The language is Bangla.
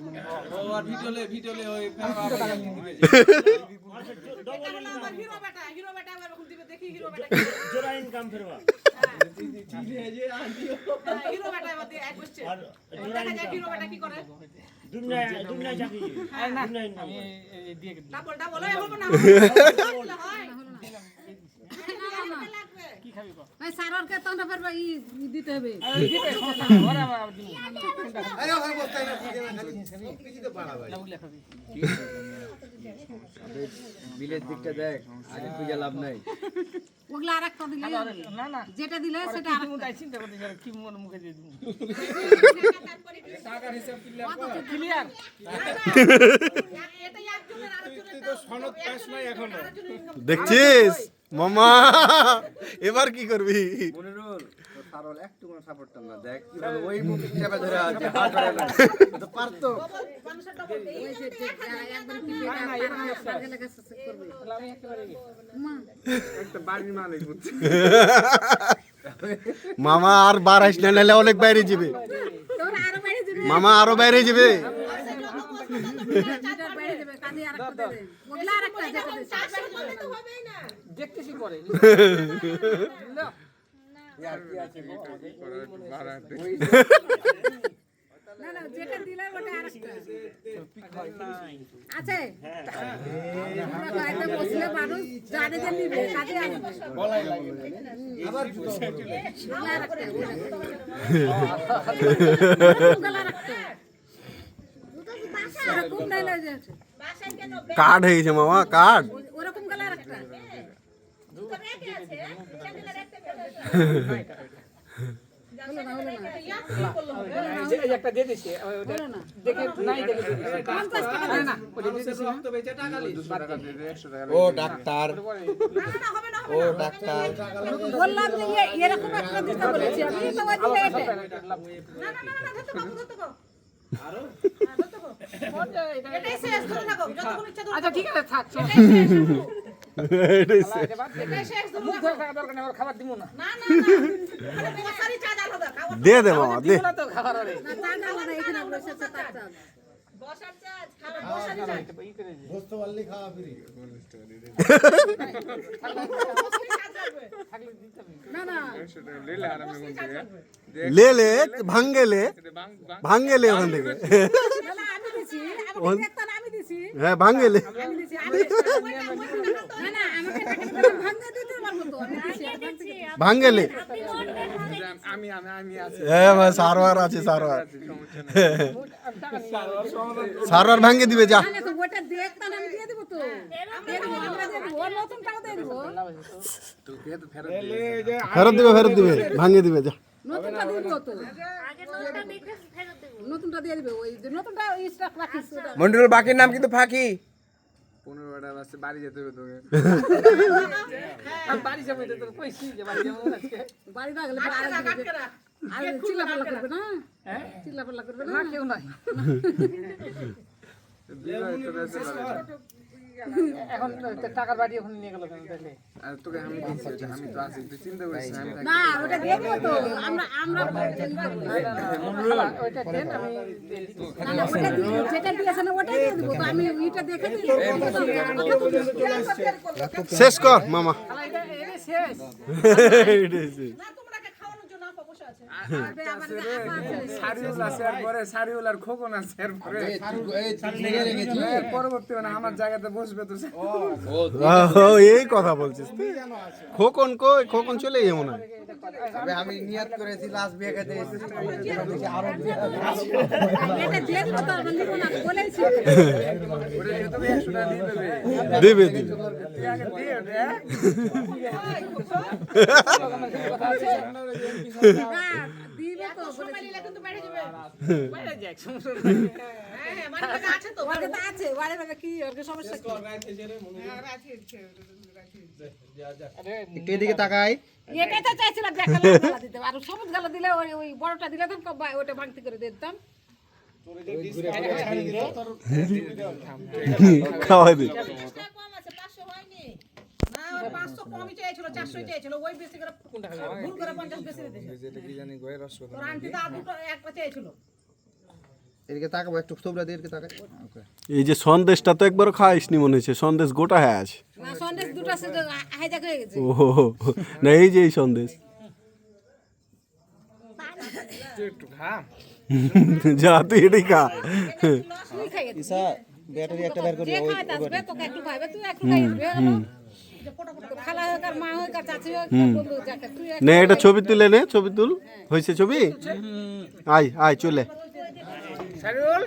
और वीडियो ले ओए हीरो बेटा देखी हीरो बेटा जोरा इनकम फिरवा हीरो बेटा मत एक क्वेश्चन দেখা যায় हीरो बेटा কি করে दुनिया চাকরি না আমি দিয়ে ডাবল এখন না হয় কি খাবি কো ভাই সারার কে তন্ডা ফেরবা ই দিতে হবে দিতে সমস্যা ওরে আমার দিন আরে ওখানে বসতাই না সব কিছু তো পাড়া ভাই লাউলা খাবি বিলের দিকটা দেখ আগে খুঁজে লাভ নাই ওগুলা আরেকটা দিলে না না যেটা দিলে সেটা কি মুদাই চিন্তা করতে কি মন মুখে দিয়ে দিমু টাকার হিসাব ক্লিয়ার এটা একজনের আরেকজনের তো সনদ পাস নাই এখনো দেখছিস মামা এবার কি করবি মনিরুল তো সারল একটু কোনো সাপোর্ট না দেখ কিভাবে ওই মুখ চেপে ধরে আছে হাত ধরে না তো পারতো মানুষের ডবল ওই যে একবার কি বেটা আগে লাগা চেক করবে আমি একেবারে মা একটা বাড়ির মালিক বুঝছে মামা আর বাড়াইস না নাহলে অনেক বাইরে যাবে তোর আরো বাইরে দিবে মামা আরো বাইরে যাবে মিটার বাইরে দিবে কাজে আরেকটা দেবে ওগুলা আরেকটা যেটা দিছে 400 বলে তো হবেই না দেখতেছি পরে না না যেটা দিলে ওটা আরেকটা আছে আমরা বাইরে বসলে মানুষ জানে যে নিবে কাজে আসবে গলায় লাগে আবার ওগুলা আরেকটা ওগুলা আরেকটা ওরকম নাইলে যে বাসায় কেন কার্ড হয়ে গেছে মামা কার্ড ওরকম গলা আরেকটা দুটো রেখে আছে সেদিনের একটা এই একটা দিয়ে দিছি বলো না দেখে নাই দেখে 50 টাকা না ওটা দিয়ে দিছি রক্ত বেচে টাকা লিস 200 টাকা দিয়ে দে 100 টাকা ও ডাক্তার ও ডাক্তার বললাম যে এরকম একটা দিতে বলেছি আমি তো ওই দিলে এটা ধরতে কো এটাই শেষ ধরে রাখো যতক্ষণ ইচ্ছা ধরে আচ্ছা ঠিক আছে থাক এটাই শেষ ধরে মুখ ধরে থাকা দরকার নেই আমার খাবার দিমু না না আরে বসারি চা ডাল হবে খাওয়া দে দে মামা দে দিমু না তো খাবার আরে না তা না না এখানে বসে আছে তার চাল বসার চা খাওয়া বসারি চা বসতে পারলি খাওয়া ফ্রি না না লে লে ভাঙ্গে লে ওখান থেকে না আমি দিছি আমাকে দেখতাম আমি দিছি হ্যাঁ ভাঙ্গে লে আমি দিছি আমি না না আমাকে টাকা ভাঙা দিতে পারবো তো আমি দিছি ভাঙ্গে লে আমি আছি হ্যাঁ ভাই সারোয়ার আছে সারোয়ার ভাঙ্গে দিবে যা না তো ওটা দেখতাম আমি দিয়ে দেব তো দিয়ে দেব আমরা দিয়ে দেব ওর নতুন টাকা দিয়ে দেব তোকে তো ফেরত ফেরত দিবে ভাঙ্গে দিবে যা নতুনটা দিয়ে দেব তো আগে নতুনটা দেখে ফেরত দেব নতুনটা দিয়ে দিবে ওই যে নতুনটা ওই স্টক রাখিস ওটা মন্ডল বাকির নাম কিন্তু ফাঁকি 15টা বাজে বাড়ি যেতে হবে তোকে আমি বাড়ি যাবো এটা তো কইছি যে বাড়ি যাবো আজকে বাড়ি না গেলে আর চিল্লাপাল্লা করবে না হ্যাঁ চিল্লাপাল্লা করবে না না কেউ নাই এখন টাকার বাড়ি ওখানে নিয়ে গেল কেন তাহলে আর তোকে আমি দিচ্ছি ওটা, আমি তো আছি তুই চিন্তা করিস না, আমি থাকি। না ওটা দিয়ে দেব তো আমরা ওইটা দেন আমি দিয়ে দিচ্ছি। না না ওটা যেটা দিয়েছে না ওটাই দিয়ে দেব তো আমি ওইটা দেখে দিই শেষ কর মামা শালা এটা শেষ এটাই শেষ। না তোমরাকে খাওয়ানোর জন্য আপা বসে আছে সারিউল আছে আর পরে সারিউল আর খোকন আছে আর পরে পরবর্তী মানে আমার জায়গাতে বসবে তো ও এই কথা বলছিস তুই খোকন খোকন চলে গেছে মনে হয় আমি নিয়ত করেছি লাস্ট বিয়ে খেতে এটা দিয়ে দেব তো আমি নিব না বলেছি ওরে তুমি 100 টাকা দিয়ে দেবে দিবে তুই আগে দিয়ে দে দিবে তো সময় নিলে কিন্তু বেড়ে যাবে বাইরে যাক সমস্যা হ্যাঁ মানে আছে তো ওর কাছে আছে বাড়ি বাড়ি কি ওর সমস্যা কি একটু এদিকে তাকাই এটাই তো চাইছিলাম যে কালো গালা দিতে আর সবুজ গালা দিলে ওই বড়টা দিলে তো ওটা ভাঙতি করে দিয়ে দিতাম খাওয়াই দি কম আছে 500 হয়নি না ওই 500 কমই চাইছিল 400 চাইছিল ওই বেশি করে ভুল করে 50 বেশি দিয়েছে যেটা কি জানি গয়ের রস তোর আন্টি তো আর দুটো একটা চাইছিল এদিকে তাকাবো একটু তোমরা দিয়ে এদিকে তাকাই ওকে এই যে সন্দেশটা তো একবারও খাইসনি মনে হচ্ছে, সন্দেশ গোটা হয়ে আছে। না সন্দেশ দুটো সে হাইজাক হয়ে গেছে। ও না, এই যে এই সন্দেশ। একটু খা। যা তুই এটাই খা। তুই খাই গেছিস। ঈশা ব্যাটারি একটা বের করে যে খাওয়াতে আসবে তোকে একটু খাইবে, তুই একটু খাই দিবি। খালা হোক আর মা হোক আর চাচি হোক বন্ধু যাকে তুই নে এটা ছবি তুলে নে, ছবি তুল। হয়েছে ছবি? আয় আয় চলে। সারুল